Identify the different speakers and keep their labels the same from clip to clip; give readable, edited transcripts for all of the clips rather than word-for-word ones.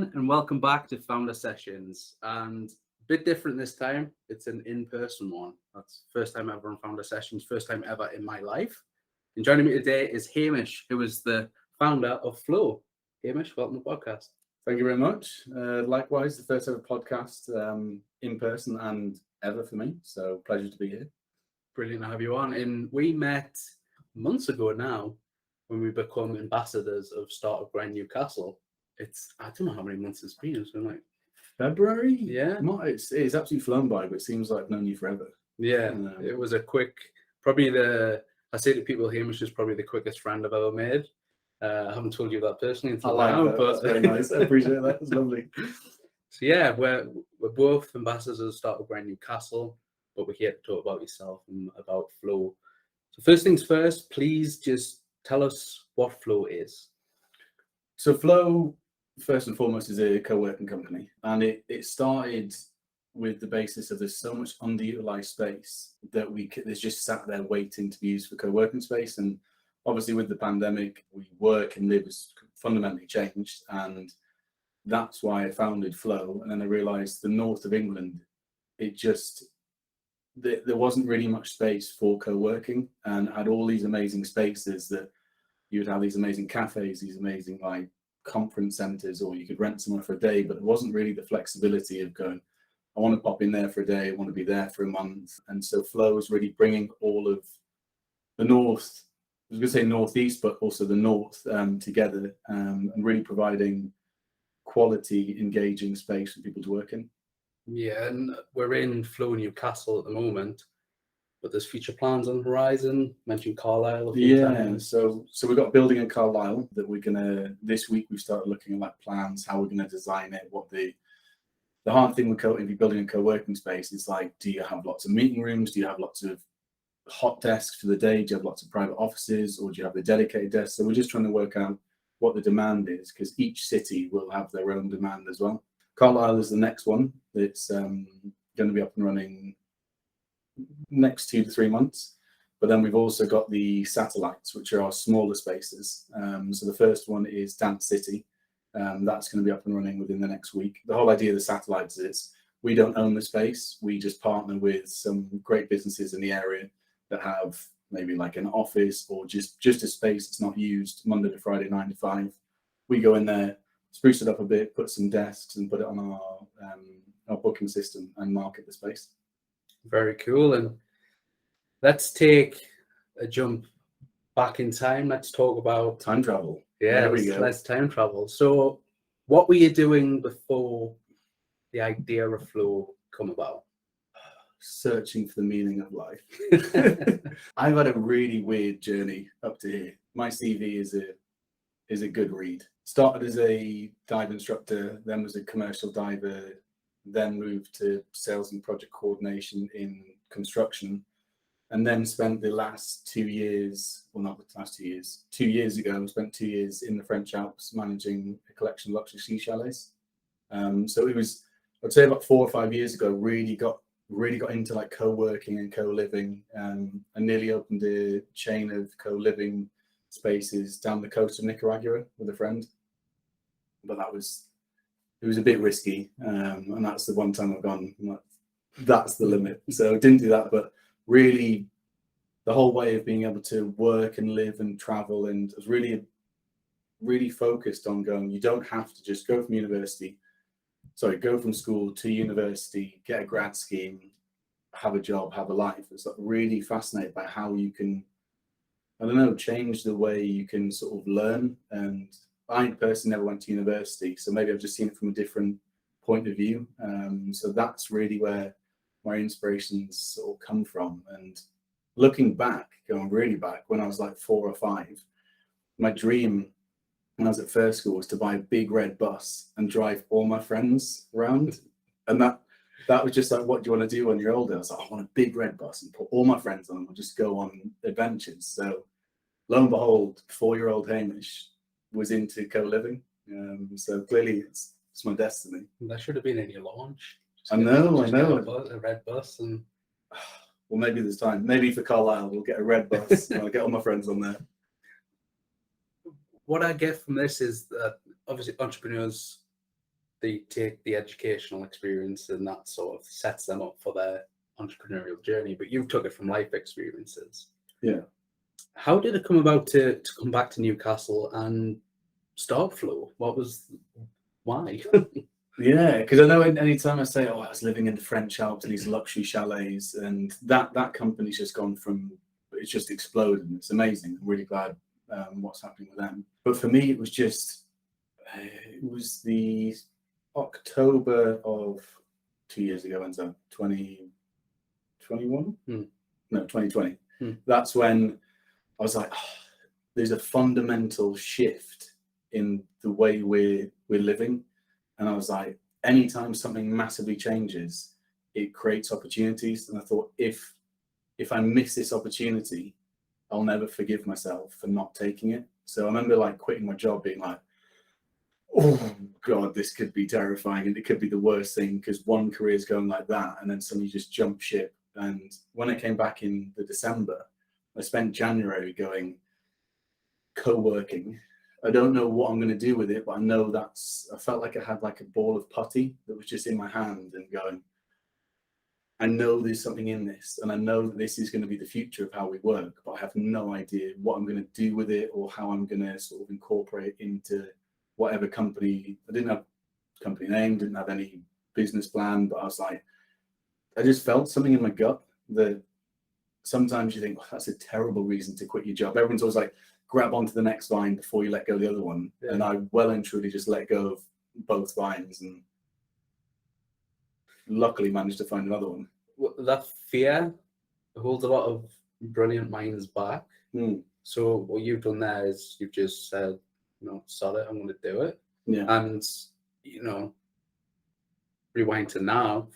Speaker 1: everyone, and welcome back to Founder Sessions. And a bit different this time. It's an in-person one. That's first time ever on Founder Sessions, first time ever in my life. And joining me today is Hamish, who is the founder of Floe. Hamish, welcome to the podcast.
Speaker 2: Thank you very much. Likewise, the first ever podcast in person and ever for me. So pleasure to be here.
Speaker 1: Brilliant to have you on. And we met months ago now when we become ambassadors of Startup Grind Newcastle. I don't know how many months it's been. It's been like
Speaker 2: February?
Speaker 1: Yeah.
Speaker 2: It's absolutely flown by, but it seems like I've known you forever.
Speaker 1: Yeah, it was a quick, I say to people, Hamish is probably the quickest friend I've ever made. I haven't told you that personally until now,
Speaker 2: but that's very nice. I appreciate that. It's lovely.
Speaker 1: So yeah, we're both ambassadors of Startup Grind Newcastle, but we're here to talk about yourself and about Floe. So first things first, please just tell us what Floe is.
Speaker 2: So Floe, first and foremost, is a co-working company, and it started with the basis of there's so much underutilized space that there's just sat there waiting to be used for co-working space. And obviously with the pandemic, we work and live has fundamentally changed, and that's why I founded Floe. And then I realized the north of England, there wasn't really much space for co-working, and had all these amazing spaces that you would have these amazing cafes, these amazing like conference centers, or you could rent somewhere for a day, but there wasn't really the flexibility of going, I want to pop in there for a day, I want to be there for a month. And so Floe is really bringing all of the north, I was going to say northeast, but also the north together, and really providing quality, engaging space for people to work in.
Speaker 1: Yeah, and we're in Floe, Newcastle at the moment, but there's future plans on the horizon. Mentioned Carlisle a few times.
Speaker 2: So we've got a building in Carlisle that we're gonna, this week we've started looking at like plans, how we're gonna design it, what the hard thing with if you're building a co-working space is like, do you have lots of meeting rooms? Do you have lots of hot desks for the day? Do you have lots of private offices, or do you have the dedicated desks? So we're just trying to work out what the demand is, because each city will have their own demand as well. Carlisle is the next one. It's going to be up and running next 2 to 3 months. But then we've also got the satellites, which are our smaller spaces. So the first one is Dance City. That's going to be up and running within the next week. The whole idea of the satellites is we don't own the space. We just partner with some great businesses in the area that have maybe like an office or just a space that's not used Monday to Friday, 9 to 5. We go in there, spruce it up a bit, put some desks and put it on our booking system and market the space.
Speaker 1: Very cool. And let's take a jump back in time. Let's talk about
Speaker 2: time travel.
Speaker 1: Yeah, let's time travel. So what were you doing before the idea of Floe come about?
Speaker 2: Searching for the meaning of life. I've had a really weird journey up to here. My CV is a good read. Started as a dive instructor, then was a commercial diver, then moved to sales and project coordination in construction, and then spent the last 2 years, well, not the last 2 years, 2 years ago, spent 2 years in the French Alps managing a collection of luxury ski chalets. So it was, I'd say about 4 or 5 years ago, really got into like co-working and co-living, and nearly opened a chain of co-living spaces down the coast of Nicaragua with a friend. But it was a bit risky, and that's the one time I've gone, that's the limit. So I didn't do that, but really the whole way of being able to work and live and travel, and I was really focused on going, you don't have to just go from school to university, get a grad scheme, have a job, have a life. It's like really fascinated by how you can, I don't know, change the way you can sort of learn. And I personally never went to university, so maybe I've just seen it from a different point of view. So that's really where my inspirations sort of come from. And looking back, going really back, when I was like 4 or 5, my dream when I was at first school was to buy a big red bus and drive all my friends around. And that was just like, what do you want to do when you're older? I was like, I want a big red bus and put all my friends on and we'll just go on adventures. So lo and behold, 4-year-old Hamish was into co-living. So clearly it's my destiny.
Speaker 1: That should have been in your launch.
Speaker 2: I know.
Speaker 1: A red bus and...
Speaker 2: Well, maybe there's time. Maybe for Carlisle, we'll get a red bus and I'll get all my friends on there.
Speaker 1: What I get from this is that obviously entrepreneurs they take the educational experience and that sort of sets them up for their entrepreneurial journey. But you took it from life experiences.
Speaker 2: Yeah.
Speaker 1: How did it come about to come back to Newcastle and start Floe? Why?
Speaker 2: Yeah, because I know anytime I say, oh, I was living in the French Alps in these luxury chalets, and that company's just gone from, it's just exploded. It's amazing. I'm really glad what's happening with them. But for me, it was the October of 2 years ago, when's that? 2021? No, 2020. That's when I was like, oh, there's a fundamental shift in the way we're living. And I was like, anytime something massively changes, it creates opportunities. And I thought, if I miss this opportunity, I'll never forgive myself for not taking it. So I remember like quitting my job being like, oh God, this could be terrifying. And it could be the worst thing because one career is going like that. And then suddenly just jump ship. And when I came back in the December, I spent January going co-working. I don't know what I'm going to do with it, but I know I felt like I had like a ball of putty that was just in my hand and going, I know there's something in this and I know that this is going to be the future of how we work, but I have no idea what I'm going to do with it or how I'm going to sort of incorporate it into whatever company. I didn't have a company name, didn't have any business plan, but I was like, I just felt something in my gut that sometimes you think, oh, that's a terrible reason to quit your job. Everyone's always like, grab onto the next vine before you let go of the other one. Yeah. And I well and truly just let go of both vines and luckily managed to find another one.
Speaker 1: That fear holds a lot of brilliant minds back. So what you've done there is you've just said, sod it, I'm going to do it.
Speaker 2: Yeah.
Speaker 1: And,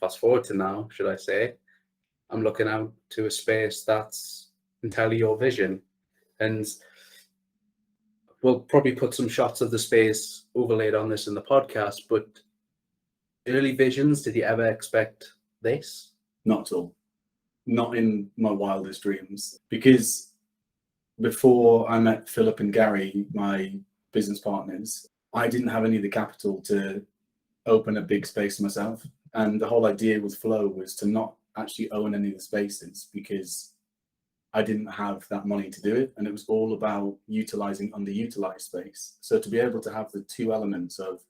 Speaker 1: fast forward to now, should I say, I'm looking out to a space that's entirely your vision. And we'll probably put some shots of the space overlaid on this in the podcast, but early visions, did you ever expect this?
Speaker 2: Not at all. Not in my wildest dreams. Because before I met Philip and Gary, my business partners, I didn't have any of the capital to open a big space myself. And the whole idea with Floe was to not actually own any of the spaces because I didn't have that money to do it. And it was all about utilizing underutilized space. So to be able to have the two elements of,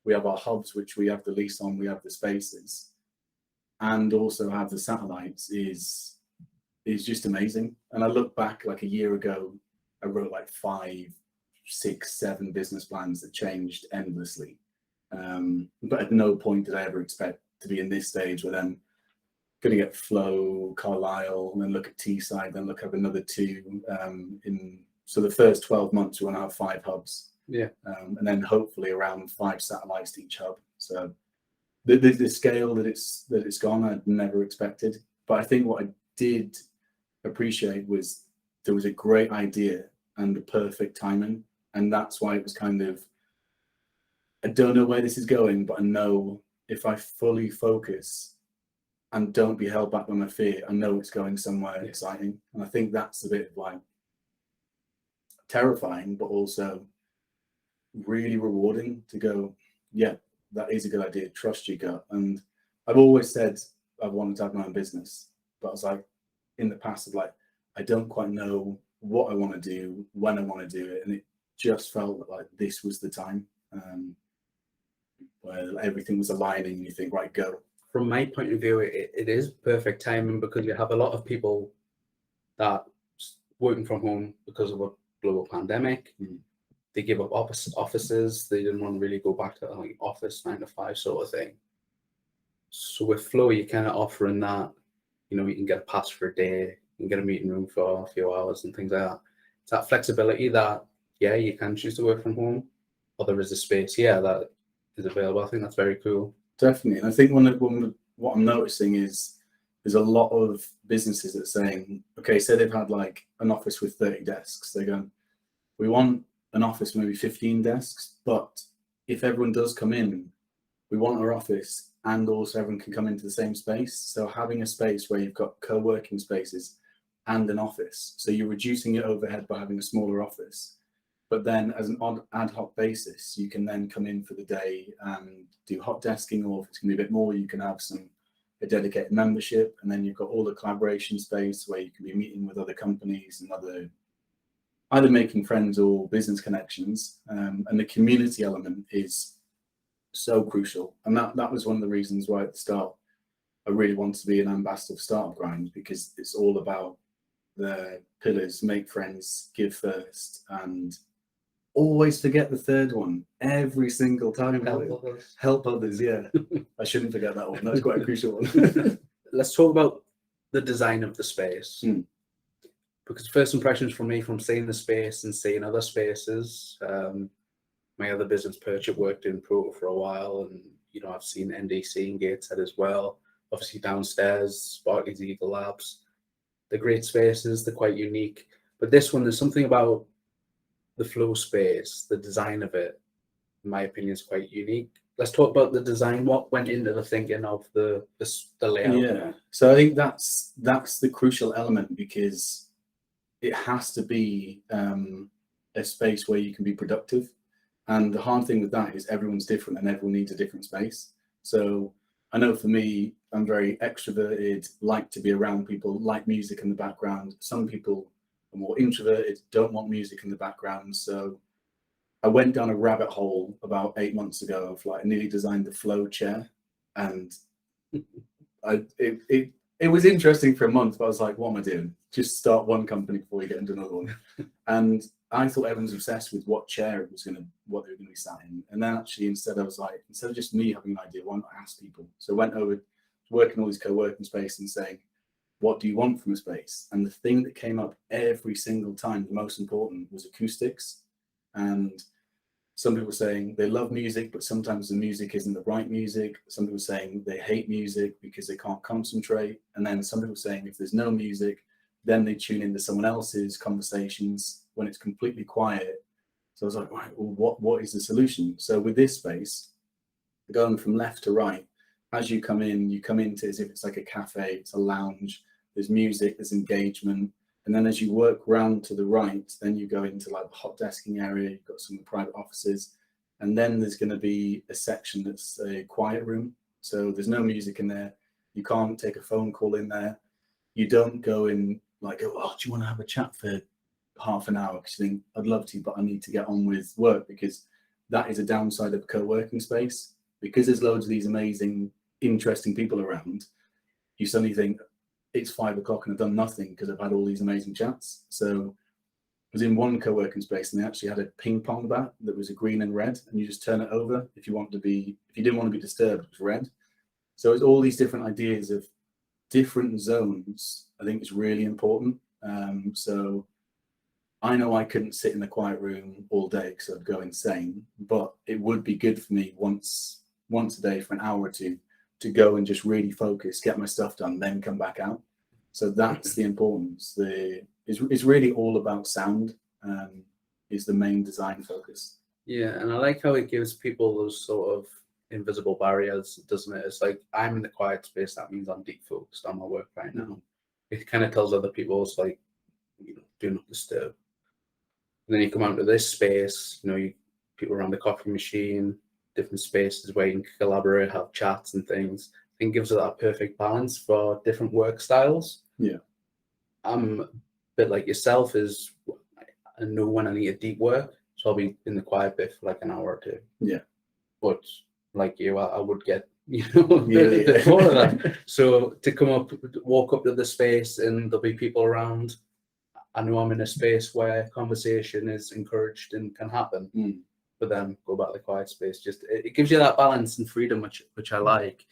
Speaker 2: we have our hubs, which we have the lease on, we have the spaces, and also have the satellites is just amazing. And I look back like a year ago, I wrote like 5, 6, 7 business plans that changed endlessly. But at no point did I ever expect to be in this stage where then going to get Floe, Carlisle, and then look at Teesside, then look up another 2. So the first 12 months we want to have 5 hubs.
Speaker 1: Yeah.
Speaker 2: And then hopefully around 5 satellites to each hub. So the scale that it's gone, I'd never expected. But I think what I did appreciate was there was a great idea and the perfect timing. And that's why it was kind of, I don't know where this is going, but I know if I fully focus and don't be held back by my fear, I know it's going somewhere exciting. And I think that's a bit like terrifying, but also really rewarding to go, yeah, that is a good idea. Trust your gut. And I've always said I've wanted to have my own business, but I was like, in the past, I don't quite know what I want to do, when I want to do it. And it just felt like this was the time where everything was aligning and you think, right, go.
Speaker 1: From my point of view, it is perfect timing because you have a lot of people that working from home because of a global pandemic. They give up offices. They didn't want to really go back to like office 9 to 5 sort of thing. So with Floe, you're kind of offering that, you can get a pass for a day, you can get a meeting room for a few hours and things like that. It's that flexibility that, you can choose to work from home, or there is a space, that is available. I think that's very cool.
Speaker 2: Definitely. And I think what I'm noticing is there's a lot of businesses that are saying, okay, say they've had like an office with 30 desks. They're going, we want an office, maybe 15 desks, but if everyone does come in, we want our office and also everyone can come into the same space. So having a space where you've got co-working spaces and an office. So you're reducing your overhead by having a smaller office, But then as an ad hoc basis, you can then come in for the day and do hot desking, or if it's going to be a bit more, you can have a dedicated membership, and then you've got all the collaboration space where you can be meeting with other companies and either making friends or business connections. And the community element is so crucial. And that was one of the reasons why at the start I really wanted to be an ambassador for Startup Grind, because it's all about the pillars: make friends, give first, and always forget the third one every single time. Help others, yeah. I shouldn't forget that one. That's quite a crucial one.
Speaker 1: Let's talk about the design of the space. Because first impressions from me, from seeing the space and seeing other spaces, my other business, Purchase, worked in Proto for a while, and I've seen NDC and Gateshead as well. Obviously downstairs, Sparky's Eagle Labs. They're great spaces, they're quite unique. But this one, there's something about the Floe space, the design of it, in my opinion, is quite unique. Let's talk about the design. What went into the thinking of the layout?
Speaker 2: Yeah, so I think that's the crucial element, because it has to be a space where you can be productive. And the hard thing with that is everyone's different and everyone needs a different space. So I know for me, I'm very extroverted, like to be around people, like music in the background. Some people are more introverted, don't want music in the background. So I went down a rabbit hole about 8 months ago of I nearly designed the Floe chair, and it was interesting for a month, but I was like, what am I doing? Just start one company before you get into another one. And I thought everyone was obsessed with what chair what they were going to be sat in. And then actually, instead of just me having an idea, why not ask people? So I went over working all these co-working space and saying, what do you want from a space? And the thing that came up every single time, the most important, was acoustics. And some people were saying they love music, but sometimes the music isn't the right music. Some people were saying they hate music because they can't concentrate. And then some people were saying if there's no music, then they tune into someone else's conversations when it's completely quiet. So I was like, right, well, what is the solution? So with this space, going from left to right, as you come into as if it's like a cafe, it's a lounge, there's music, there's engagement. And then as you work round to the right, then you go into the hot desking area, you've got some private offices, and then there's going to be a section that's a quiet room. So there's no music in there. You can't take a phone call in there. You don't go in oh, do you want to have a chat for half an hour? Because you think, I'd love to, but I need to get on with work, because that is a downside of a co-working space. Because there's loads of these amazing, interesting people around, you suddenly think, it's 5 o'clock and I've done nothing because I've had all these amazing chats. So I was in one co-working space and they actually had a ping pong bat that was a green and red, and you just turn it over if you didn't want to be disturbed, it was red. So it's all these different ideas of different zones. I think it's really important. So I know I couldn't sit in the quiet room all day because I'd go insane, but it would be good for me once a day for an hour or two to go and just really focus, get my stuff done, then come back out. So that's the importance. It's really all about sound, is the main design focus.
Speaker 1: Yeah, and I like how it gives people those sort of invisible barriers, doesn't it? It's like, I'm in the quiet space, that means I'm deep focused on my work right now. It kind of tells other people, it's like, do not disturb. And then you come out to this space, people around the coffee machine, different spaces where you can collaborate, have chats and things. I think gives it that perfect balance for different work styles.
Speaker 2: Yeah.
Speaker 1: I'm a bit like yourself, I know when I need a deep work, so I'll be in the quiet bit for an hour or two.
Speaker 2: Yeah.
Speaker 1: But like you, I would get, a bit more of that. So to walk up to the space and there'll be people around, I know I'm in a space where conversation is encouraged and can happen. But then go back to the quiet space. Just it gives you that balance and freedom, which I like,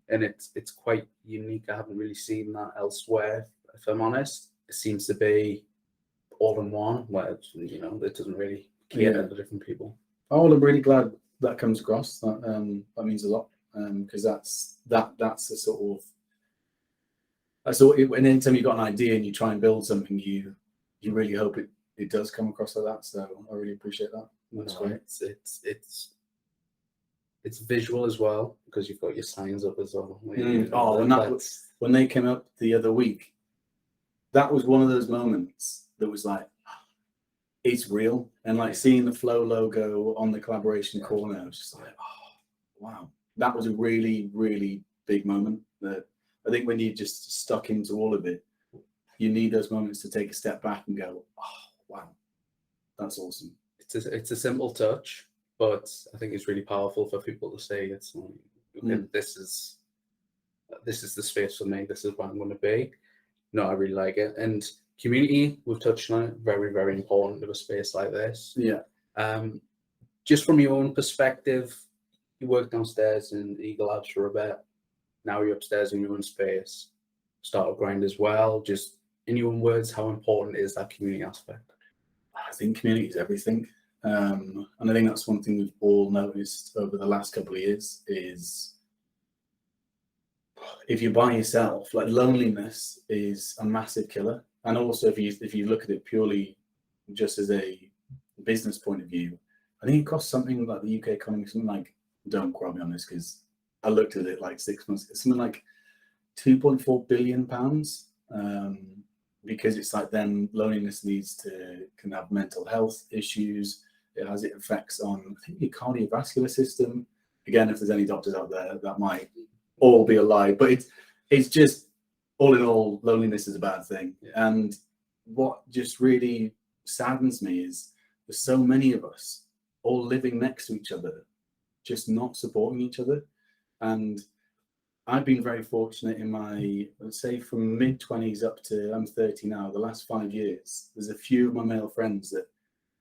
Speaker 1: and it's quite unique. I haven't really seen that elsewhere, if I'm honest. It seems to be all in one, where it doesn't really cater to different people.
Speaker 2: Oh, well, I'm really glad that comes across. That means a lot, because that's the sort of. And anytime you've got an idea and you try and build something, you really hope it does come across like that. So I really appreciate that. That's great.
Speaker 1: It's visual as well, because you've got your signs up as well.
Speaker 2: When they came up the other week, that was one of those moments that was like, it's real. And like seeing the Floe logo on the collaboration corner, I was just like, oh, wow. That was a really, really big moment. That I think when you're just stuck into all of it, you need those moments to take a step back and go, oh, wow, that's awesome.
Speaker 1: It's a simple touch, but I think it's really powerful for people to say it's like, okay, this is the space for me. This is where I'm going to be. No, I really like it. And community, we've touched on it, very, very important to a space like this.
Speaker 2: Yeah.
Speaker 1: Just from your own perspective, you worked downstairs in Eagle Labs for a bit. Now you're upstairs in your own space. Startup Grind as well. Just in your own words, how important is that community aspect?
Speaker 2: I think community is everything. And I think that's one thing we've all noticed over the last couple of years is if you're by yourself, like loneliness is a massive killer. And also if you look at it purely just as a business point of view, I think it costs something like the UK economy, something like, don't quote me on this because I looked at it like 6 months, it's something like £2.4 billion. Because it's like then loneliness can have mental health issues. It has effects on, I think, your cardiovascular system. Again, if there's any doctors out there, that might all be a lie, but it's just, all in all, loneliness is a bad thing. Yeah. And what just really saddens me is there's so many of us all living next to each other, just not supporting each other. And I've been very fortunate in my, let's say from mid-20s up to I'm 30 now, the last 5 years, there's a few of my male friends that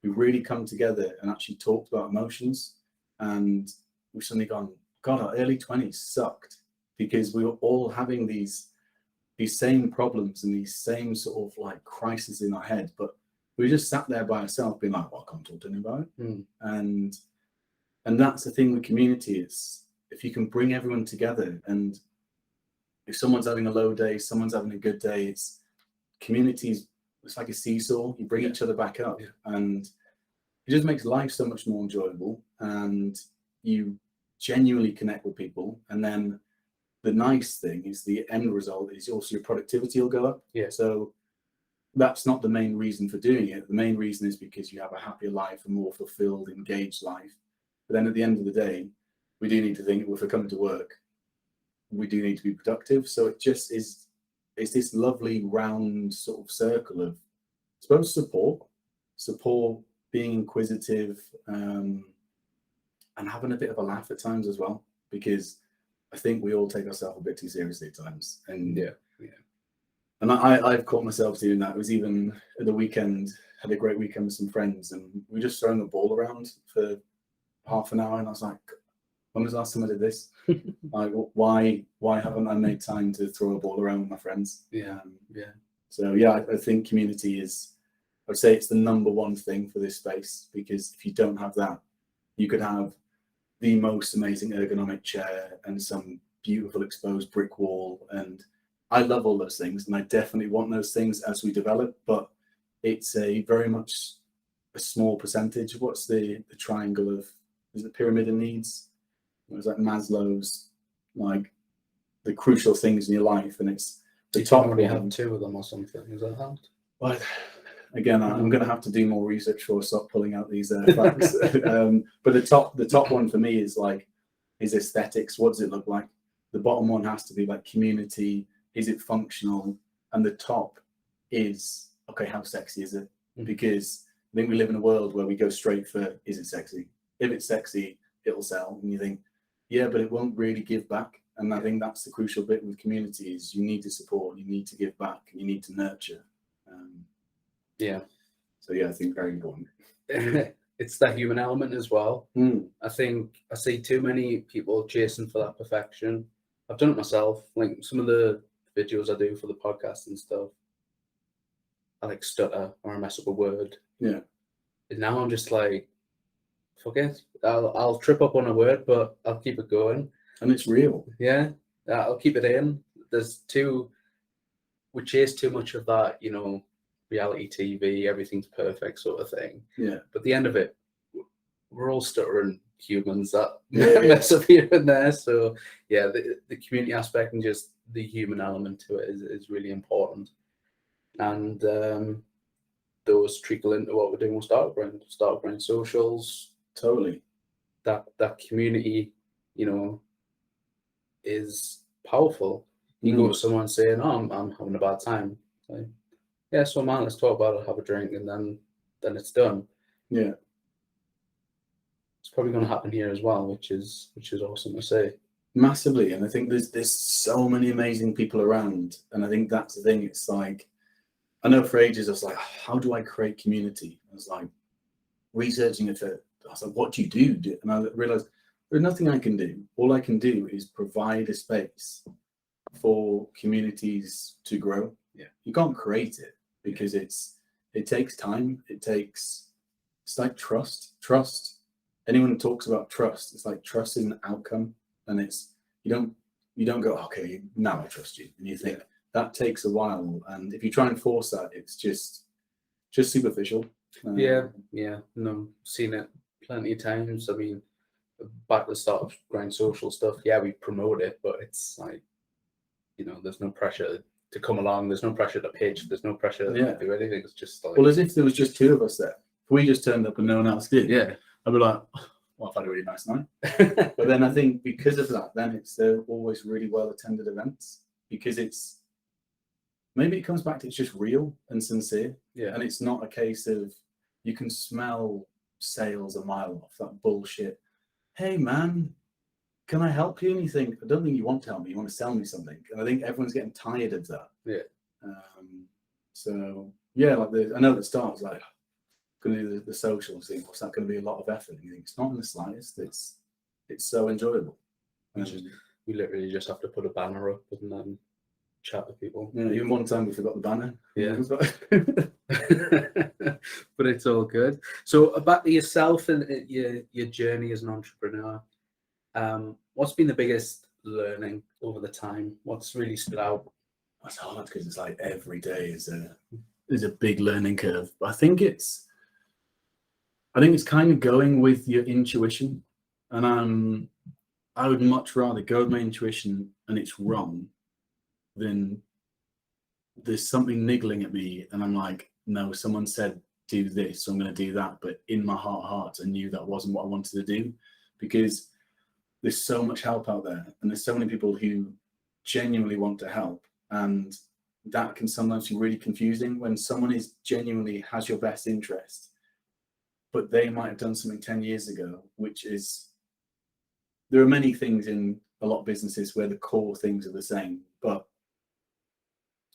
Speaker 2: we really come together and actually talked about emotions. And we've suddenly gone, God, our early 20s sucked because we were all having these same problems and these same sort of like crises in our head. But we just sat there by ourselves being like, well, I can't talk to anybody. And that's the thing with community is, if you can bring everyone together, and if someone's having a low day, someone's having a good day, it's communities, it's like a seesaw, you bring each other back up. And it just makes life so much more enjoyable, and you genuinely connect with people. And then the nice thing is the end result is also your productivity will go up. So that's not the main reason for doing it. The main reason is because you have a happier life, a more fulfilled, engaged life. But then at the end of the day, we do need to think, if we're coming to work, we do need to be productive. So it just is, it's this lovely round sort of circle of, I suppose, support, being inquisitive, and having a bit of a laugh at times as well, because I think we all take ourselves a bit too seriously at times. And and I've caught myself doing that. It was even at the weekend, had a great weekend with some friends, and we were just throwing the ball around for half an hour, and I was like, when was the last time I did this? Like, why haven't I made time to throw a ball around with my friends? So yeah, I think community is, I'd say it's the number one thing for this space, because if you don't have that, you could have the most amazing ergonomic chair and some beautiful exposed brick wall, and I love all those things, and I definitely want those things as we develop, but it's a very much a small percentage. What's the triangle of, is it pyramid of needs? It was like Maslow's, like the crucial things in your life, and it's the top one. You have 2 of them or something. Is that that? Well, again, I'm going to have to do more research before I start pulling out these facts. But the top one for me is like, is aesthetics. What does it look like? The bottom one has to be like community. Is it functional? And the top is, okay, how sexy is it? Because I think we live in a world where we go straight for, is it sexy? If it's sexy, it'll sell. And you think, yeah, but it won't really give back. And I think that's the crucial bit with community, is you need to support, you need to give back, and you need to nurture. So yeah, I think very important. It's that human element as well. I think I see too many people chasing for that perfection. I've done it myself. Like some of the videos I do for the podcast and stuff, I like stutter or I mess up a word. And now I'm just like, fuck it. I'll trip up on a word, but I'll keep it going. And it's real. I'll keep it in. We chase too much of that, reality TV, everything's perfect sort of thing. But at the end of it, we're all stuttering humans that mess up here and there. So yeah, the community aspect and just the human element to it is really important. And
Speaker 1: those trickle into what we're doing with Startup Grind socials.
Speaker 2: Totally.
Speaker 1: That community, is powerful. You go to someone saying, "Oh, I'm having a bad time." Like, yeah, so man, let's talk about it, have a drink, and then it's done.
Speaker 2: Yeah.
Speaker 1: It's probably going to happen here as well, which is awesome to say.
Speaker 2: Massively, and I think there's so many amazing people around, and I think that's the thing. It's like, I know for ages I was like, how do I create community? I was like researching it. I was like, what do you do? And I realized there's nothing I can do. All I can do is provide a space for communities to grow.
Speaker 1: Yeah,
Speaker 2: you can't create it because it takes time. It's like trust. Anyone who talks about trust, it's like trust is an outcome, and it's you don't go, okay, now I trust you, and you think that takes a while, and if you try and force that, it's just superficial.
Speaker 1: No, seen it plenty of times. I mean, back at the start of Grind Social stuff, we promote it, but it's like, there's no pressure to come along, there's no pressure to pitch, there's no pressure to do anything. It's just like,
Speaker 2: well, as if there was just two of us there. If we just turned up and no one else did, I'd be like, well, I've had a really nice night. But then I think because of that, then it's always really well attended events, because maybe it comes back to it's just real and sincere. And it's not a case of, you can smell sales a mile off, that bullshit. Hey man, can I help you? And you think, I don't think you want to help me, you want to sell me something. And I think everyone's getting tired of that. So like I know at the start it's like, going to do the social thing, what's that going to be a lot of effort? And you think it's not in the slightest. It's so enjoyable.
Speaker 1: We literally just have to put a banner up and chat with people.
Speaker 2: Even one time we forgot the banner.
Speaker 1: But it's all good. So back to yourself and your journey as an entrepreneur. What's been the biggest learning over the time? What's really stood out?
Speaker 2: That's hard because it's like every day is a big learning curve. But I think it's kind of going with your intuition, and I would much rather go with my intuition and it's wrong than there's something niggling at me and I'm like, no, someone said do this, so I'm going to do that, but in my heart I knew that wasn't what I wanted to do, because there's so much help out there and there's so many people who genuinely want to help, and that can sometimes be really confusing when someone is genuinely has your best interest, but they might have done something 10 years ago, which is, there are many things in a lot of businesses where the core things are the same, but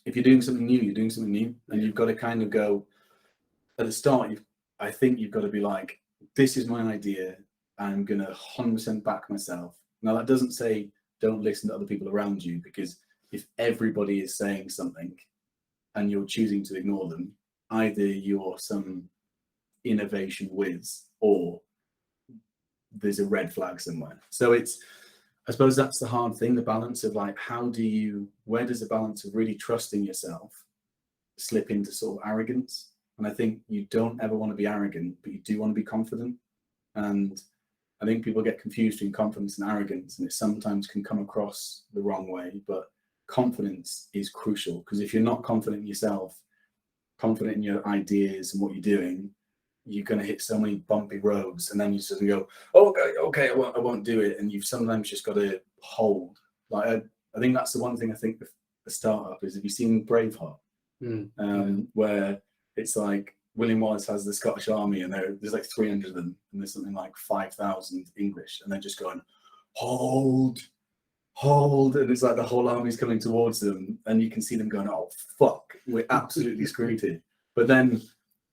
Speaker 2: if you're doing something new, you're doing something new, and you've got to kind of go at the start. I think you've got to be like, this is my idea, I'm going to 100% back myself. Now that doesn't say don't listen to other people around you, because if everybody is saying something and you're choosing to ignore them, either you're some innovation whiz or there's a red flag somewhere. So I suppose that's the hard thing, the balance of like, where does the balance of really trusting yourself slip into sort of arrogance? And I think you don't ever want to be arrogant, but you do want to be confident. And I think people get confused between confidence and arrogance, and it sometimes can come across the wrong way, but confidence is crucial, because if you're not confident in yourself, confident in your ideas and what you're doing, you're going to hit so many bumpy roads, and then you suddenly go, okay, I won't do it. And you've sometimes just got to hold. Like I think that's the one thing I think with a startup is, have you seen Braveheart? Where it's like William Wallace has the Scottish Army, and there's like 300 of them, and there's something like 5,000 English, and they're just going, hold, and it's like the whole army's coming towards them, and you can see them going, oh fuck, we're absolutely screwed here. But then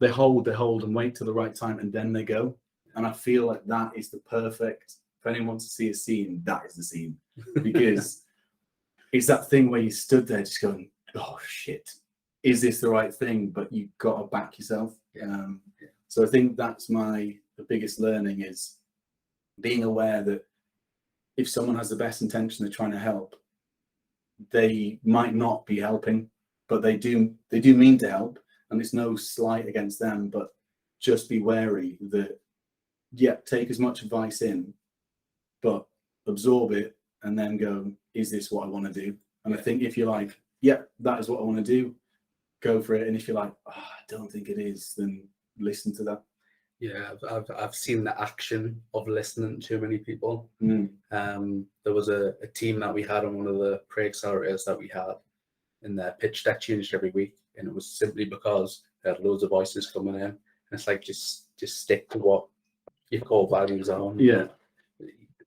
Speaker 2: they hold and wait till the right time, and then they go. And I feel like that is the perfect, if anyone wants to see a scene, that is the scene. Because it's that thing where you stood there just going, oh shit, is this the right thing? But you've got to back yourself. So I think that's the biggest learning, is being aware that if someone has the best intention of trying to help, they might not be helping, but they do mean to help. And it's no slight against them, but just be wary that, take as much advice in, but absorb it and then go, is this what I want to do? And I think if you're like, that is what I want to do, go for it. And if you're like, oh, I don't think it is, then listen to that.
Speaker 1: Yeah, I've seen the action of listening to too many people.
Speaker 2: Mm.
Speaker 1: There was a team that we had on one of the pre-accelerators that we had, and their pitch deck changed every week, and it was simply because they had loads of voices coming in. And it's like just stick to what your core values are.
Speaker 2: Yeah.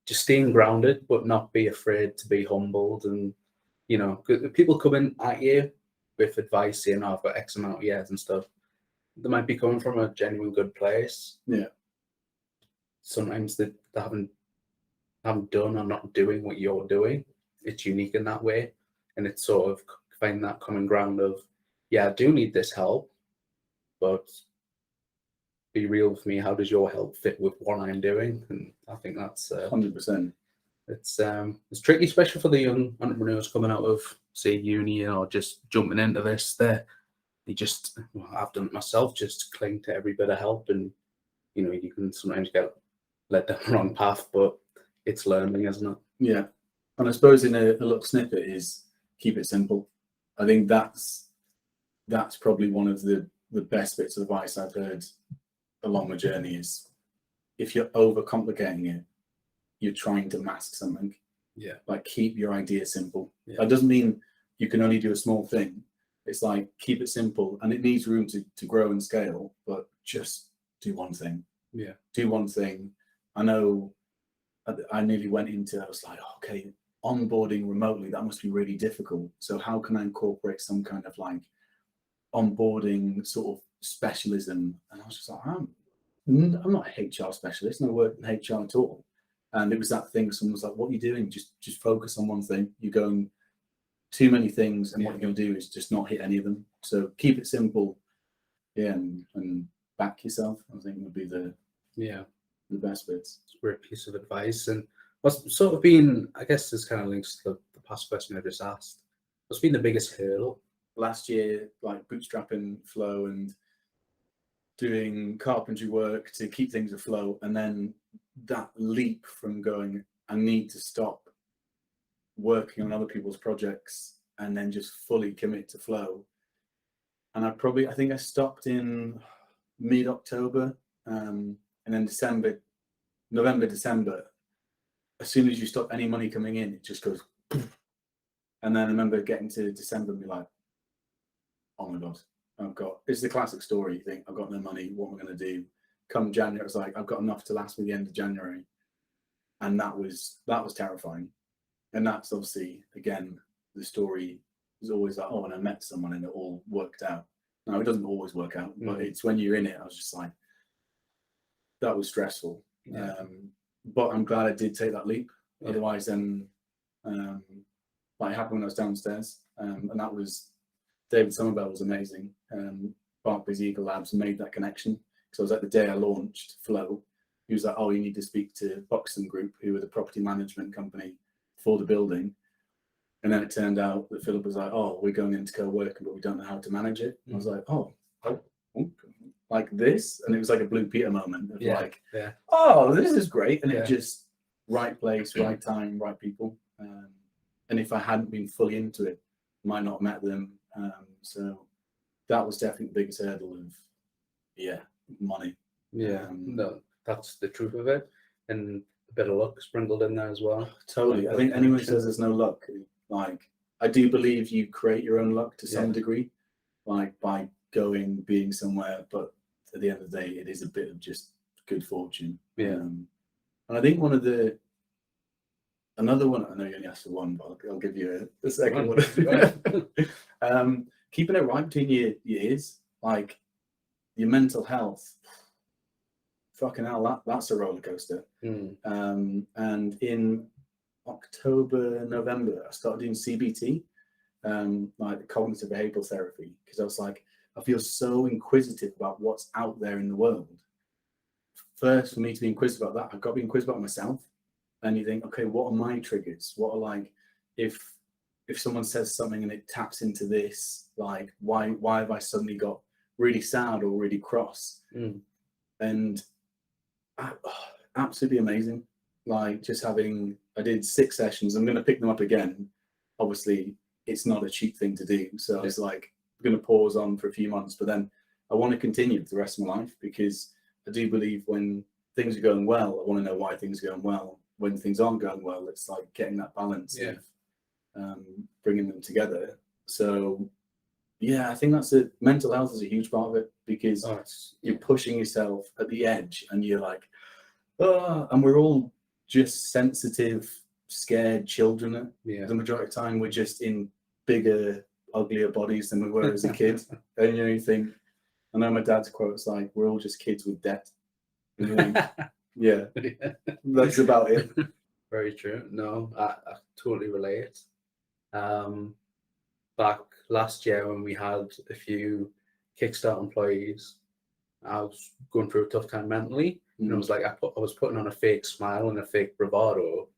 Speaker 1: Just staying grounded, but not be afraid to be humbled. And you know, 'cause people coming at you with advice saying, "Oh, I've got X amount of years" and stuff. They might be coming from a genuine good place.
Speaker 2: Yeah.
Speaker 1: Sometimes they haven't done or not doing what you're doing. It's unique in that way, and it's sort of finding that common ground of, yeah, I do need this help, but be real with me. How does your help fit with what I'm doing? And I think that's
Speaker 2: 100%.
Speaker 1: it's tricky, especially for the young entrepreneurs coming out of, say, uni or just jumping into this. They just, well, I've done it myself, just cling to every bit of help, and you know, you can sometimes get led down the wrong path, but it's learning, isn't it?
Speaker 2: Yeah. And I suppose in a little snippet is keep it simple. I think that's probably one of the best bits of advice I've heard along the journey is if you're overcomplicating it, you're trying to mask something.
Speaker 1: Yeah.
Speaker 2: Like keep your idea simple.
Speaker 1: Yeah.
Speaker 2: That doesn't mean you can only do a small thing. It's like keep it simple, and it needs room to grow and scale, but just do one thing.
Speaker 1: Yeah.
Speaker 2: Do one thing. I know I nearly went into, I was like, okay, onboarding remotely, that must be really difficult. So how can I incorporate some kind of like onboarding sort of specialism? And I was just like, I'm not a HR specialist. I don't work in HR at all. And it was that thing. Someone was like, what are you doing? Just focus on one thing. You're going too many things, and what you're going to do is just not hit any of them. So keep it simple. Yeah. And back yourself, I think would be the best bits.
Speaker 1: It's a great piece of advice. And what's sort of been, I guess this kind of links to the past question I just asked, what's been the biggest hurdle?
Speaker 2: Last year, like bootstrapping Floe and doing carpentry work to keep things afloat, and then that leap from going, I need to stop working on other people's projects and then just fully commit to Floe. And I think I stopped in mid-October, and then November, December, as soon as you stop any money coming in, it just goes poof. And then I remember getting to December and be like, oh my God, it's the classic story. You think, I've got no money, what am I going to do? Come January, I was like, I've got enough to last me the end of January. And that was terrifying. And that's obviously, again, the story is always like, oh, and I met someone and it all worked out. Now, it doesn't always work out, but it's when you're in it, I was just like, that was stressful.
Speaker 1: Yeah.
Speaker 2: But I'm glad I did take that leap. Yeah. Otherwise, then, like it happened when I was downstairs. And that was, David Somerville was amazing. Barclays Eagle Labs made that connection. Because I was at the day I launched Floe. He was like, oh, you need to speak to Buxton Group, who were the property management company for the building. And then it turned out that Philip was like, oh, we're going into co-working, but we don't know how to manage it. I was like, oh, like this? And it was like a Blue Peter moment of oh, this is great. And it just, right place, right time, right people. And if I hadn't been fully into it, I might not have met them. So that was definitely the biggest hurdle of, money.
Speaker 1: No, that's the truth of it. And a bit of luck sprinkled in there as well.
Speaker 2: Totally. I think anyone who says there's no luck, like, I do believe you create your own luck to some degree, like by being somewhere, but at the end of the day, it is a bit of just good fortune. And I think another one, I know you only asked for one, but I'll give you a second one. Keeping it right between your ears, like your mental health, fucking hell, that's a roller coaster. And in October, November, I started doing CBT, like cognitive behavioral therapy, because I was like, I feel so inquisitive about what's out there in the world. First, for me to be inquisitive about that, I've got to be inquisitive about myself. And you think, okay, what are my triggers? What are, like, if someone says something and it taps into this, like, why have I suddenly got really sad or really cross? And absolutely amazing. Like, just I did 6 sessions. I'm going to pick them up again. Obviously, it's not a cheap thing to do. So I was like, going to pause on for a few months, but then I want to continue for the rest of my life, because I do believe when things are going well, I want to know why things are going well. When things aren't going well, it's like getting that balance of bringing them together. So yeah, I think that's it. Mental health is a huge part of it, because you're pushing yourself at the edge, and you're like, oh, and we're all just sensitive, scared children. The majority of the time, we're just in bigger, uglier bodies than we were as a kid. And you think, I know my dad's quote's like, we're all just kids with debt. Yeah, that's about it.
Speaker 1: Very true. No, I totally relate. Back last year when we had a few Kickstart employees, I was going through a tough time mentally, and it was like I was putting on a fake smile and a fake bravado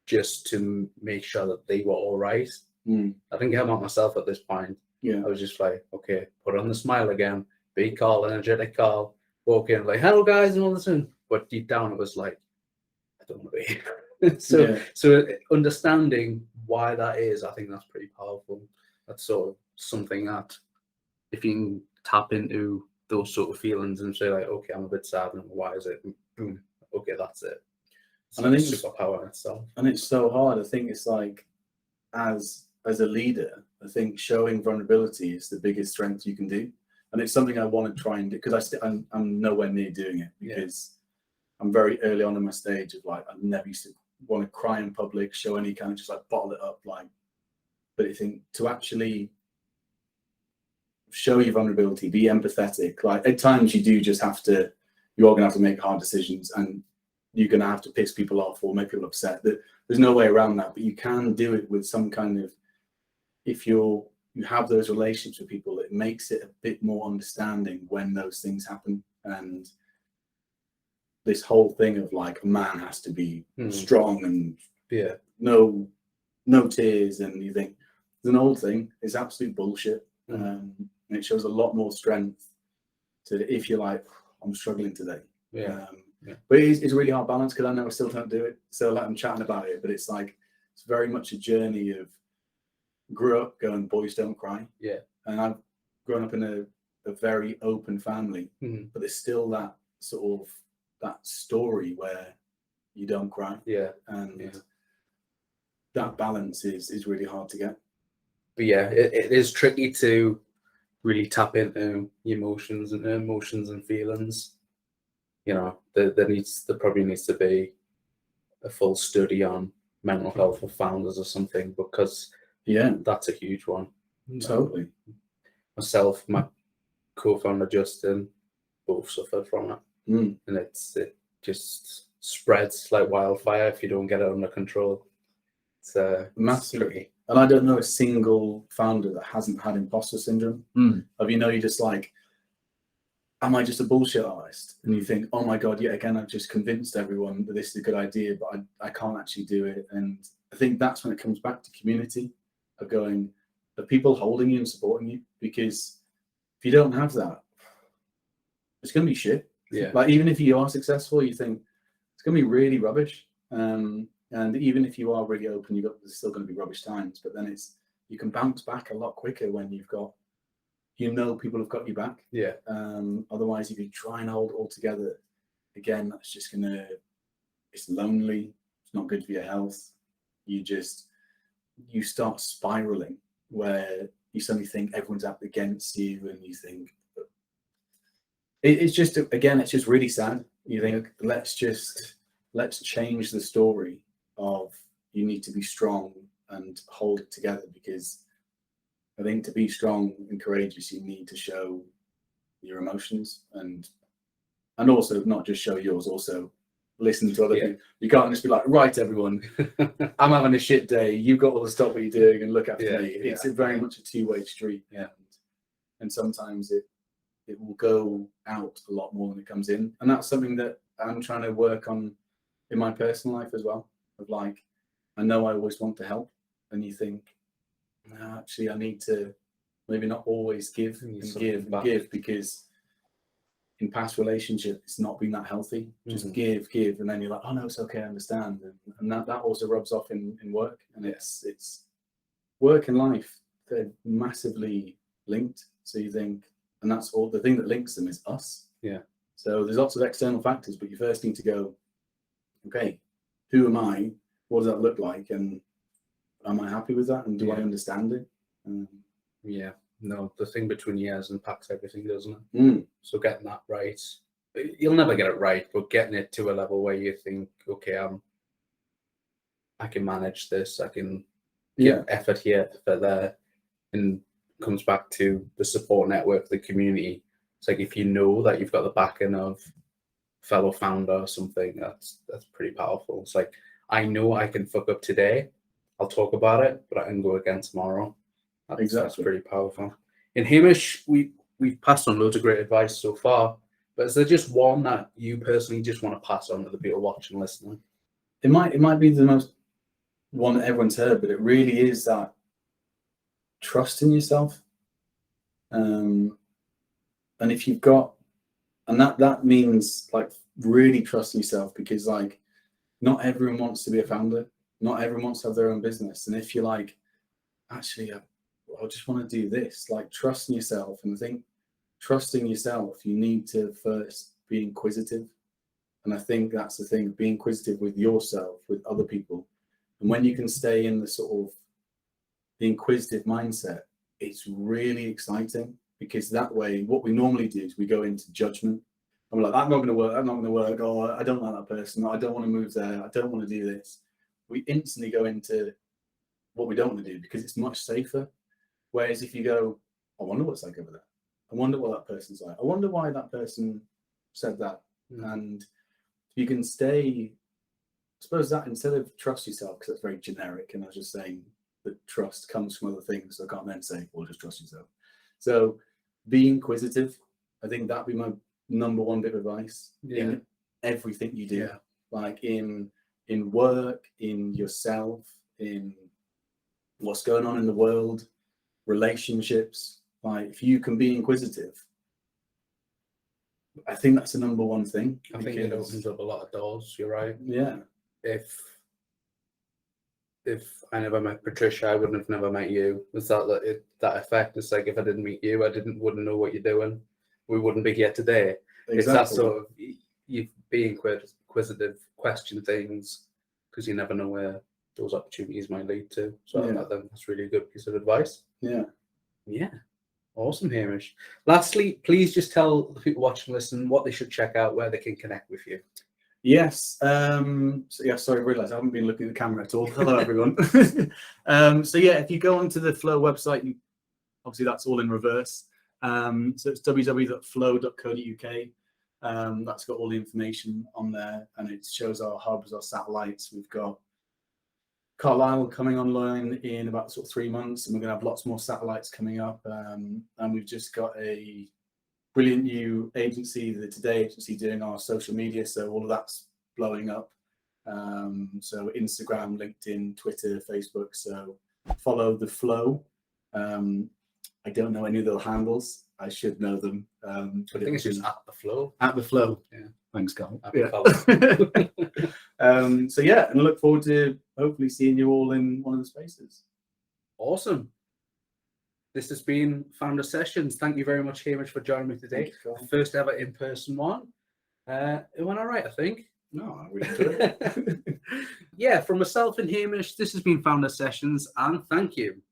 Speaker 1: just to make sure that they were all right. I didn't care about myself at this point. I was just like, okay, put on the smile again, big call, energetic call, walk in like, hello guys, and all this, but deep down it was like, I don't want to be here. So understanding why that is, I think that's pretty powerful. That's sort of something that if you can tap into those sort of feelings and say like, okay, I'm a bit sad, and why is it? Boom. Okay, that's it. It's
Speaker 2: and I think
Speaker 1: superpower in itself.
Speaker 2: And it's so hard. I think it's like, as a leader, I think showing vulnerability is the biggest strength you can do. And it's something I want to try and do, because I'm nowhere near doing it, because I'm very early on in my stage of like, I never used to want to cry in public, show any kind of, just like bottle it up. Like, but I think to actually show your vulnerability, be empathetic. Like at times you do just have to, you are going to have to make hard decisions, and you're going to have to piss people off or make people upset. There's no way around that, but you can do it with some kind of, if you have those relationships with people, it makes it a bit more understanding when those things happen. And this whole thing of like, a man has to be strong and no tears, and you think it's an old thing. It's absolute bullshit. And it shows a lot more strength to, if you're like, I'm struggling today. But it's a really hard balance, because I know I still don't do it. So like, I'm chatting about it, but it's like, it's very much a journey of, grew up going, boys don't cry. And I've grown up in a very open family, but there's still that sort of, that story where you don't cry. And that balance is really hard to get.
Speaker 1: But yeah, it is tricky to really tap into emotions and feelings. You know, there probably needs to be a full study on mental health for founders or something, because that's a huge one.
Speaker 2: Totally.
Speaker 1: Myself, my co-founder Justin, both suffered from it, and it just spreads like wildfire if you don't get it under control. It's
Speaker 2: massively. And I don't know a single founder that hasn't had imposter syndrome. Of, you know, you're just like, am I just a bullshit artist? And you think, oh my God, again, I've just convinced everyone that this is a good idea, but I can't actually do it. And I think that's when it comes back to community, of going, the people holding you and supporting you. Because if you don't have that, it's going to be shit. Like, even if you are successful, you think it's going to be really rubbish. And even if you are really open, there's still going to be rubbish times. But then you can bounce back a lot quicker when you've got, people have got you back. Otherwise, if you try and hold it all together, again, that's just it's lonely. It's not good for your health. You start spiraling, where you suddenly think everyone's up against you, and you think, it's just, again, it's just really sad. You think, let's change the story of, you need to be strong and hold it together, because I think to be strong and courageous, you need to show your emotions, and also not just show yours, also listen to other people. You can't just be like, right, everyone, I'm having a shit day, you've got all to stop what you're doing and look after me. It's very much a two-way street. And sometimes it will go out a lot more than it comes in. And that's something that I'm trying to work on in my personal life as well. Of like, I know I always want to help, and you think, no, actually, I need to maybe not always give and give, because in past relationships, it's not been that healthy. Just give, and then you're like, oh no, it's okay, I understand. And that also rubs off in work. And it's work and life, they're massively linked. So you think, and that's all, the thing that links them is us.
Speaker 1: Yeah.
Speaker 2: So there's lots of external factors, but you first need to go, okay, who am I? What does that look like? And am I happy with that? And do I understand it?
Speaker 1: Yeah. No, the thing between years impacts everything, doesn't it?
Speaker 2: Mm.
Speaker 1: So getting that right, you'll never get it right, but getting it to a level where you think, okay, I can manage this, I can give effort here, effort there, and comes back to the support network, the community. It's like if you know that you've got the backing of fellow founder or something, that's pretty powerful. It's like, I know I can fuck up today, I'll talk about it, but I can go again tomorrow. That's pretty powerful. In Hamish, we've passed on loads of great advice so far, but is there just one that you personally just want to pass on to the people watching and listening?
Speaker 2: It might be the most one that everyone's heard, but it really is that trust in yourself. And if you've got, and that means like really trusting yourself, because like not everyone wants to be a founder, not everyone wants to have their own business. And if you're like, actually, I just want to do this, like trusting yourself. And I think trusting yourself, you need to first be inquisitive. And I think that's the thing, be inquisitive with yourself, with other people. And when you can stay in the sort of the inquisitive mindset, it's really exciting, because that way, what we normally do is we go into judgment. I'm like, I'm not going to work. I'm not going to work. Oh, I don't like that person. I don't want to move there. I don't want to do this. We instantly go into what we don't want to do, because it's much safer. Whereas if you go, I wonder what's like over there. I wonder what that person's like. I wonder why that person said that. And you can stay, I suppose that instead of trust yourself, because that's very generic, and I was just saying that trust comes from other things, so I can't then say, well, just trust yourself. So be inquisitive. I think that'd be my number one bit of advice in everything you do, like in work, in yourself, in what's going on in the world, relationships. Like if you can be inquisitive, I think that's the number one thing.
Speaker 1: I think it opens up a lot of doors. You're right.
Speaker 2: Yeah.
Speaker 1: If I never met Patricia, I wouldn't have never met you. Is that effect? It's like if I didn't meet you, I wouldn't know what you're doing. We wouldn't be here today. Exactly. It's that sort of, you be inquisitive, question things, because you never know where those opportunities might lead to. So I think that's really a good piece of advice. Yeah. Yeah. Awesome, Hamish. Lastly, please just tell the people watching and listening what they should check out, where they can connect with you.
Speaker 2: Yes. Sorry, I realised I haven't been looking at the camera at all. Hello, everyone. If you go onto the Floe website, obviously that's all in reverse. So it's www.floe.co.uk. That's got all the information on there, and it shows our hubs, our satellites. We've got Carlisle coming online in about sort of 3 months, and we're going to have lots more satellites coming up. And we've just got a brilliant new agency, the Today agency, doing our social media. So all of that's blowing up. So Instagram, LinkedIn, Twitter, Facebook. So follow the Floe. I don't know any of their handles. I should know them.
Speaker 1: I think it's just at the Floe.
Speaker 2: At the Floe.
Speaker 1: Yeah.
Speaker 2: Thanks, Carl.
Speaker 1: And
Speaker 2: I look forward to hopefully seeing you all in one of the spaces.
Speaker 1: Awesome. This has been Founder Sessions. Thank you very much, Hamish, for joining me today. First ever in-person one. It went all right, I think.
Speaker 2: No, I really enjoyed it.
Speaker 1: Yeah, from myself and Hamish, this has been Founder Sessions, and thank you.